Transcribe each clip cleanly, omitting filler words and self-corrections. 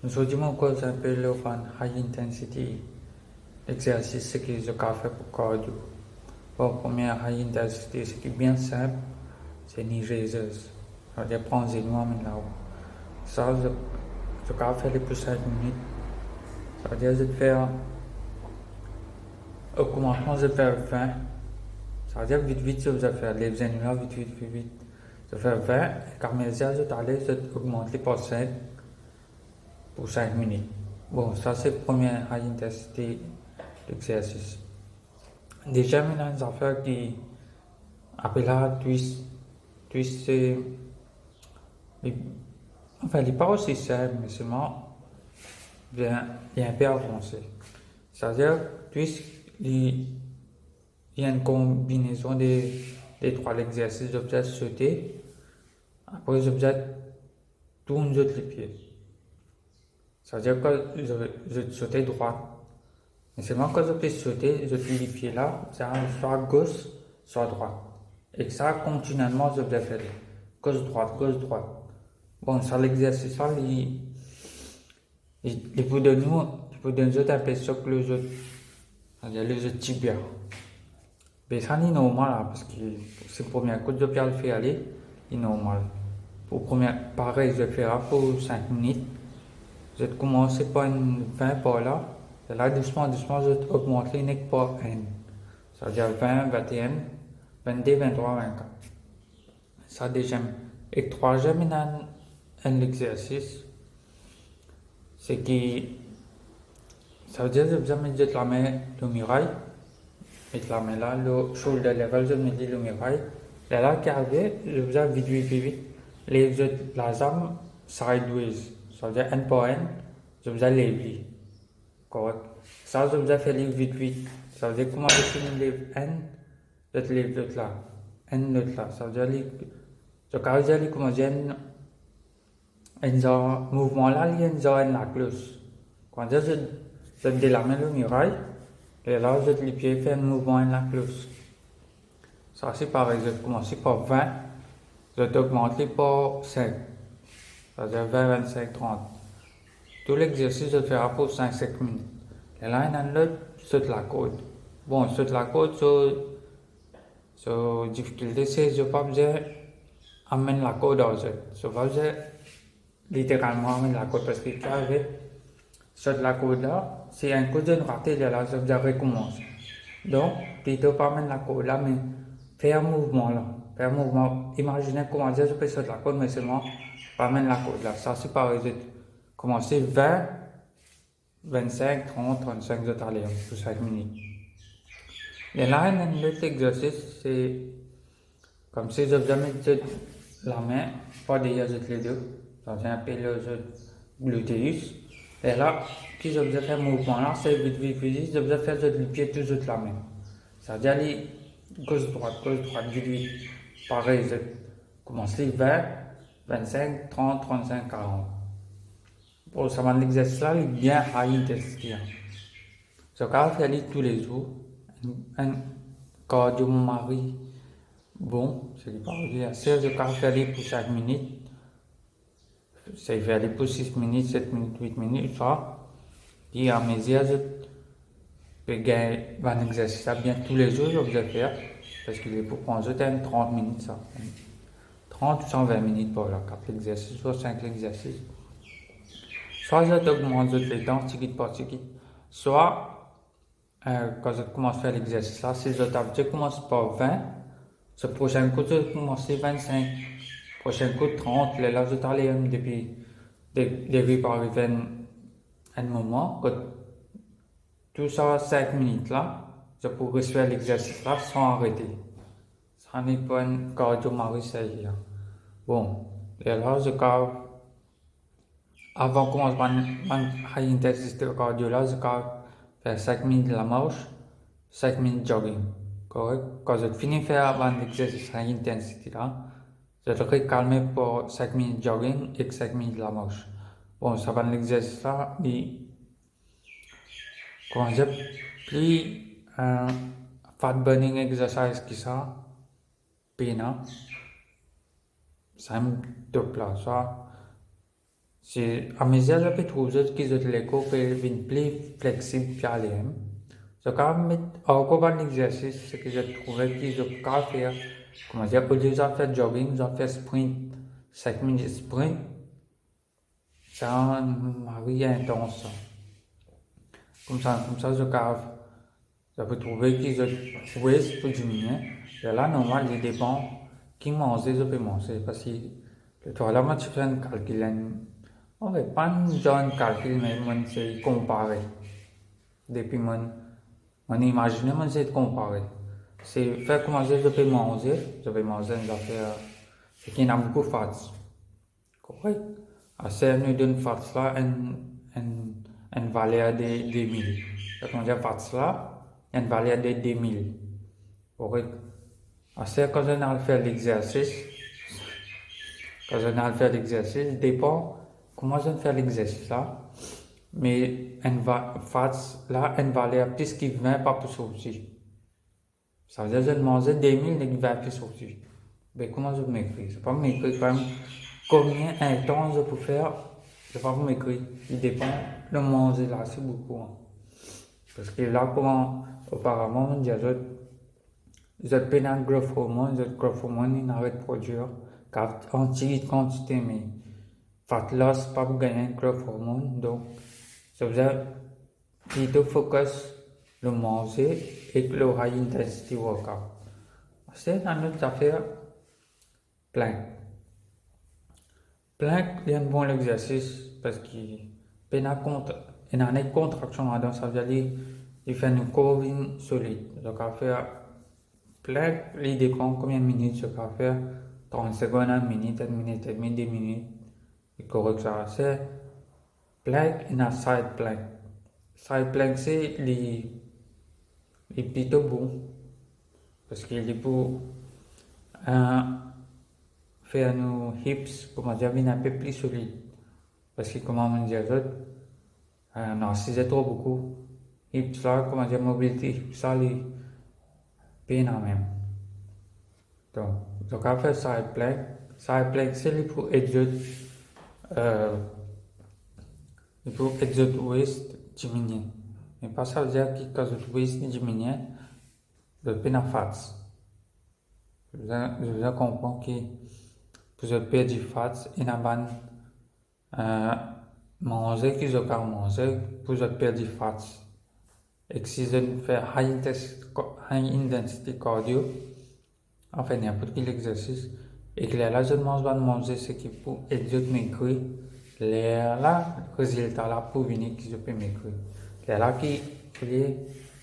Aujourd'hui, mon cours s'appelle le High Intensity exercice, ce que je fais pour cardio. Pour première High Intensity, ce qui est bien simple, c'est knee raises. Ça veut dire prendre les noix là-haut. Ça, je fais les plus 5 minutes. Ça veut dire je vais faire, au commencement, je vais faire 20. Ça veut dire vite, vite, je vais faire les là, vite, vite, vite, vite. Je vais faire 20, et quand je vais aller, je vais augmenter par 5 pour 5 minutes. Bon, ça c'est le premier high intensity exercice. Déjà, maintenant, une affaire qui appelle la twist. Twist, c'est. Enfin, il n'est pas aussi simple, mais seulement bien, il est un peu avancé. C'est-à-dire, twist, il y a une combinaison des trois exercices. Je vais sauter, après je vais tourner les pieds. C'est-à-dire que je vais sauter droit. Mais seulement quand je peux sauter, je plie les pieds là, c'est soit gauche, soit droite. Et ça, continuellement, je vais faire gauche, droite, gauche, droite. Bon, ça, l'exercice là, il peut donner un peu que le jeu, c'est-à-dire le jeu tibia. Mais ça, c'est normal, là, parce que c'est le premier coup, je vais le faire aller, c'est normal. Pour première, pareil, je vais faire pour 5 minutes. Je vais commencer par une 20 par là. Et là, doucement, doucement, je vais augmenter une par N. Ça veut dire 20, 21, 22, 23, 24. Ça déjà. Et troisième, un exercice, c'est que ça veut dire que je vais mettre la main au muraille. Et la main là, le shoulder level, je mets le muraille. Et là, qui arrive, je vais vite, vite, vite, vite. Les la jambe sideways. Ça veut dire N par N, je vais lever. Correct. Ça, je vais faire vite, vite. Ça veut dire comment je finis les N, je te lève l'autre là. N l'autre là. Ça veut dire je vais dire comment j'ai un mouvement là, il y a une la cloche. Quand je délamine le muraille, et là, je les pieds faire un mouvement en la cloche. Ça, c'est pareil. Je vais commencer par 20, je vais augmenter par 5. Ça veut dire 20, 25, 30. Tout l'exercice, je le ferai pour 5 minutes. Et là, il y a un autre, saute la côte. Bon, saute la côte, so difficulté, c'est je ne pas besoin amener la côte dans ce. Je pas besoin littéralement amener la côte parce que tu arrives, saute la côte là, c'est un coup de raté, là, je vais recommencer. Donc, tu ne dois pas amener la côte là, mais faire un mouvement là. Faire un mouvement. Imaginez comment dire, je peux sauter la côte, mais seulement pas amener la côte là. Ça, c'est pareil. Commencer 20, 25, 30, 35 de aller pour 5 minutes. Et là, un autre exercice, c'est comme si je vais mettre la main, pas derrière les deux, dans un peu le gluteus. Et là, si je vais faire un mouvement là, c'est vite, vite, vite, je vais faire le pied toujours la main. C'est-à-dire aller gauche, droite, vite, vite. Pareil, je commence les 20, 25, 30, 35, 40. Bon, ça va l'exercice là, il est bien high intensity. Je vais faire tous les jours. Un cardio mon mari, bon, c'est pas dire. Si je vais faire pour 5 minutes, c'est faire pour 6 minutes, 7 minutes, 8 minutes, ça. Et à mes yeux, je peux gagner un exercice bien tous les jours, je vais faire. Parce qu'il est pour prendre 30 minutes, ça. 30 ou 120 minutes pour la 4 exercices, soit 5 exercices. Soit je augmente les temps, petit par petit. Soit, quand je commence à faire l'exercice là, si je commence par 20, ce prochain coup, je commence 25. Prochain coup, 30. Là, je t'allais depuis par arriver un moment, que tout ça, 5 minutes là, je pourrais faire l'exercice là sans arrêter. Ça n'est pas un cardio marie. Bon, et là, avant de commencer mon high intensity cardio là, je faire 5 minutes de la marche, 5 minutes de jogging. Correct? Quand je finis de faire mon exercice high intensity là, je devrais calmer pour 5 minutes de jogging et 5 minutes de la marche. Bon, ça va l'exercice là, mais quand j'ai pris un fat burning exercise qui ça, pina, ça me top là, ça. À mes yeux, je peux trouver que l'écho peut être plus flexible puis aller. Je peux mettre encore un exercice, ce que je trouvais que je peux faire. Comment dire, au lieu de faire jogging, je fais sprint, 5 minutes sprint. Ça m'a rien intense. Comme ça, je peux trouver que je waste pour diminuer. Et là, normalement, il dépend qui mange, je peux manger. Parce que le toilet, moi, tu fais un calcul. On ne fait pas un genre de calcul, mais c'est comparer. Depuis mon imaginer, c'est comparer. C'est faire comment je peux manger, une affaire, c'est qu'il y a beaucoup de fats. Correct? Assez nous donne fats là, une valeur de 2000. Quand on dit fats là, une valeur de 2000. Correct? Assez quand on a fait l'exercice, dépend comment je fais l'exercice là. Mais fats là, une valeur plus qui 20 pas plus sortir. Ça veut dire que je demandais 2000 et 20 plus sortir. Mais comment je m'écris? Je ne peux pas m'écrire quand même combien de temps je peux faire. Je ne peux pas m'écrire. Il dépend de manger là, c'est beaucoup. Parce que là, auparavant, on disait je peux un growth hormone, il n'arrête de produire en petite quantité, mais fat loss, pas pour gagner un growth hormone. Donc, ça veut dire plutôt focus le manger et le high intensity workout. C'est une autre affaire, plank. Plank est un bon exercice parce qu'il y a une contraction là-dedans, ça veut dire qu'il fait une colonne solide. Donc, à faire plank, il dépend combien de minutes je peux faire. 30 secondes, 1 minute, 1 minute et demie, 2 minutes. C'est correct ça. C'est plank et un side plank. Side plank, c'est les plutôt bon parce qu'il est pour faire nos hips, comment dire, un peu plus solide. Parce que, comment on dit, non, si c'est trop beaucoup, hips là, comment dire, mobilité, ça, les peine en même. Donc, on va faire side plank. Side plank, c'est pour exert waist diminuer. Mais pas ça veut dire que quand le waist diminue, le peine en face. Je vous comprends que pour je perdre du fat, il y a manger que je peux manger pour je perdre du fat. Et si je fais high intensity cardio, enfin n'importe quel exercice, et que là je mange pas manger ce qui pour aider maigrir, là, le résultat là pour venir que je peux maigrir. Là qui,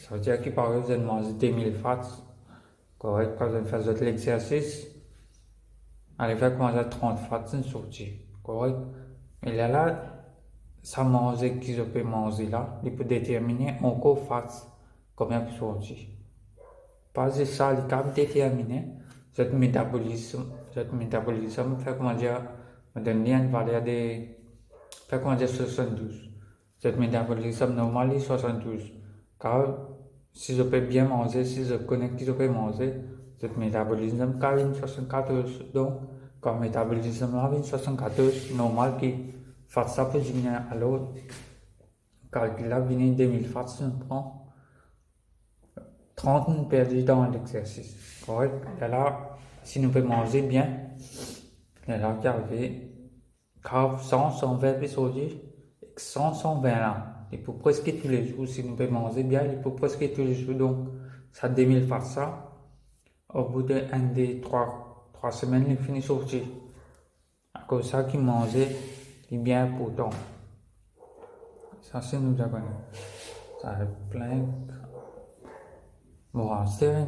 ça veut dire que par exemple je mange 2000 fats, correct, quand je fais l'exercice, allez faire commencer à 30 fats, c'est une sortie, correct. Mais là, ça manger que je peux manger là, il peut déterminer encore fats combien de sortir. Pas de ça, il peut déterminer cette métabolisme fait comment dire, me donner une valeur de, fait comment dire 72. Cette métabolisme normal est 72. Car si je peux bien manger, si je connais que je peux manger, cette métabolisme car une 74. Donc, quand métabolisme là, une 74, normal qui fasse ça pour diminuer à l'autre. Calcul là, vient 2000 fats, on prend 30 minutes perdues dans l'exercice. Correct? Et là, si nous pouvons manger bien, et là, carvé, car 100, 120 aujourd'hui, 100, 120 là. Il faut presque tous les jours, si nous pouvons manger bien, il faut presque tous les jours. Donc, ça 2000 fats ça. Au bout de 1, 2, 3 semaines, il finit sortir. À cause de ça, qui mangeait, il est bien important. Ça, c'est nous avons. Ça est plein. Bon, c'est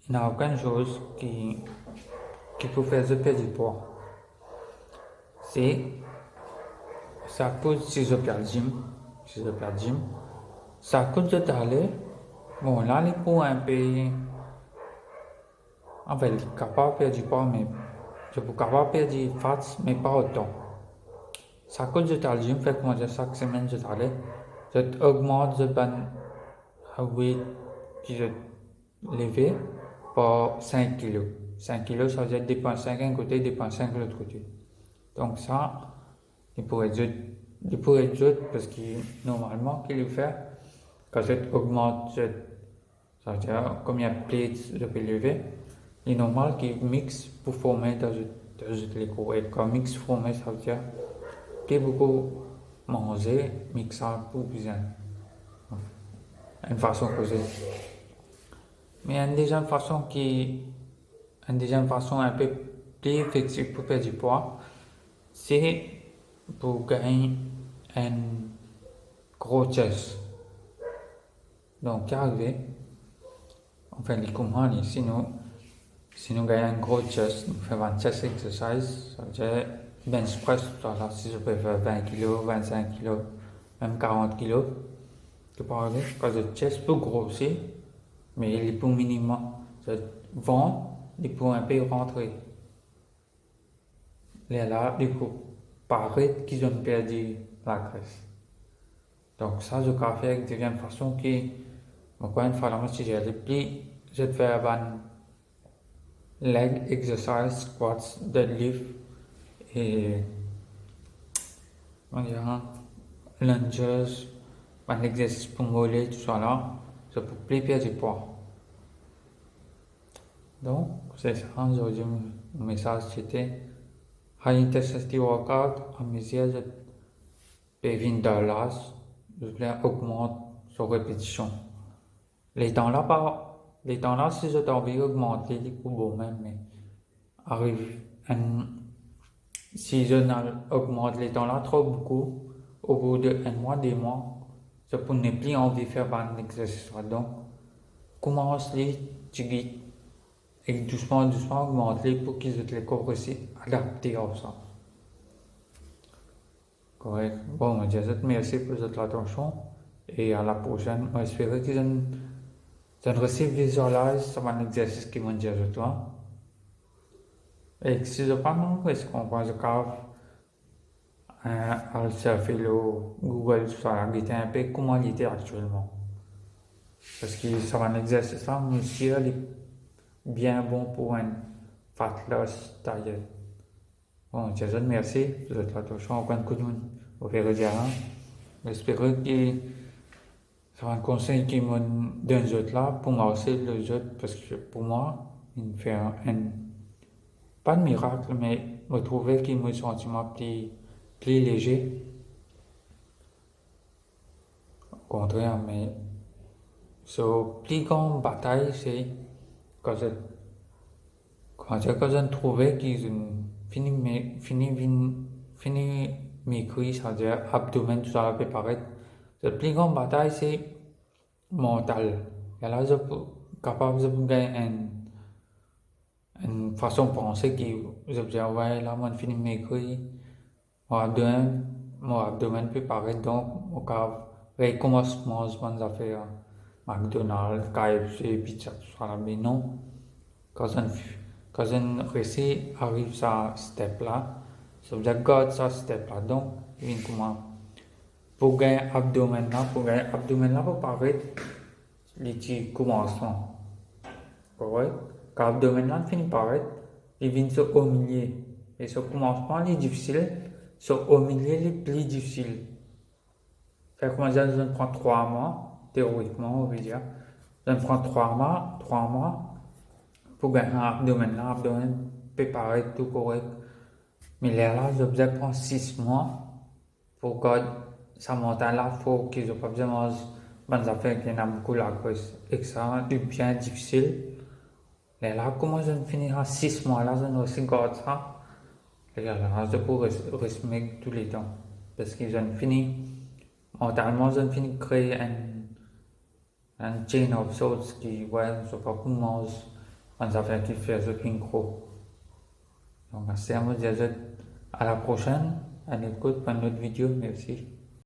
il n'y a aucune chose qui peut faire de perdre du poids. C'est, ça coûte si je perds le gym, ça coûte de d'aller. Bon, là, les poids un peu, en fait, capable de perdre du poids, mais je peux capable de perdre du fat, mais pas autant. Ça coûte de d'aller gym, fait comment dire, chaque semaine, je d'aller, je augmente de weight que je levé par 5 kg. 5 kg, ça veut dire 2,5 d'un côté, 2,5 de l'autre côté. Donc ça, il pourrait être parce que normalement, qu'il le fait, quand je augmente, ça veut dire combien de plates je peux lever, il est normal qu'il mixe pour former dans les cours. Et quand mixe former, ça veut dire qu'il beaucoup manger, mixer pour bien. Une façon que c'est. Mais une deuxième façon un peu plus effective pour perdre du poids, c'est pour gagner un gros chest. Donc, arriver, on fait les commandes, si nous gagnons un gros chest, nous faisons un chest exercise, ça veut dire bench press, voilà, si je peux faire 20 kg, 25 kg, même 40 kg, tu peux arriver, parce que le chest peut grossir, mais il est pour minimum. Le ventre, il peut un peu rentrer. Là, il faut paraître qu'ils ont perdu la graisse. Donc ça, je peux faire de deuxième façon qui, encore une fois, si j'ai le pli, je vais faire un leg exercise, squats, deadlift et lunges, un exercice pour mollet, tout ça là, je peux plus perdre du poids. Donc, c'est ça, aujourd'hui, mon message c'était high intensity workout, à mesure de $20, je voulais augmenter sur répétition. Les temps là, si j'ai envie d'augmenter les coups, bon, même, mais arrive, si je augmente les temps là trop beaucoup, au bout d'un mois, 2 mois, je ne plus envie de faire un exercice. Donc, commence les petits et doucement augmenter pour qu'ils aient les corps aussi adaptés à ça. Correct. Bon, je vous remercie pour votre attention et à la prochaine. J'espère que vous reçu visualise sur un exercice qui m'a dit à toi. Et si je parle, est-ce qu'on pense que à surfer le Google sur la guitare un peu comment il était actuellement. Parce que ça va un exercice là, monsieur, il est bien bon pour un fat loss diet. Bon, je vous remercie de votre attention. Encore un coup de main. Au revoir. J'espère que c'est un conseil qui me donne autres là pour moi aussi les autres parce que pour moi, il fait pas de miracle, mais me trouver qu'il me sentiment plus léger. Au contraire, mais plus grande bataille, c'est quand je trouvais qu'ils ont fini mes cuisses, c'est-à-dire abdomen, tout ça peut paraître. La plus grande bataille, c'est mental. Et là, je suis capable de gagner une façon de penser qui, je dis, ouais, là, moi, fini mes cuisses, mon abdomen peut paraître, donc, mon cas, recommencement, bonnes affaires. McDonald's, KFC, pizza, tout ça là, mais non. Quand on réussit arrive à ce step là, ça veut dire garde ça step là. Donc, comment pour gagner abdomen là, pour paraître les petits commencements. Correct? Quand l'abdomen là finit par paraître, il vient sur au milieu. Et ce commencement est difficile, sur au milieu est plus difficile. Fait que moi, je prends 3 mois, théoriquement, on veut dire. Je prends 3 mois pour gagner un abdomen. L'abdomen peut paraître tout correct. Mais là, je vais prendre 6 mois pour que ça monte là, il faut que je pas besoin de manger bonnes affaires qui ont beaucoup la graisse. Et que ça est bien difficile. Et là, comment je vais finir à 6 mois là, je vais aussi garder ça. Et là, je peux rester tous les temps. Parce que je fini, mentalement, je finis de créer un chain of thoughts qui, ouais, je ne sais pas comment manger bonnes affaires qui fait ce qui est gros. Donc, merci à vous, à la prochaine, à l'écoute pour une autre vidéo, merci.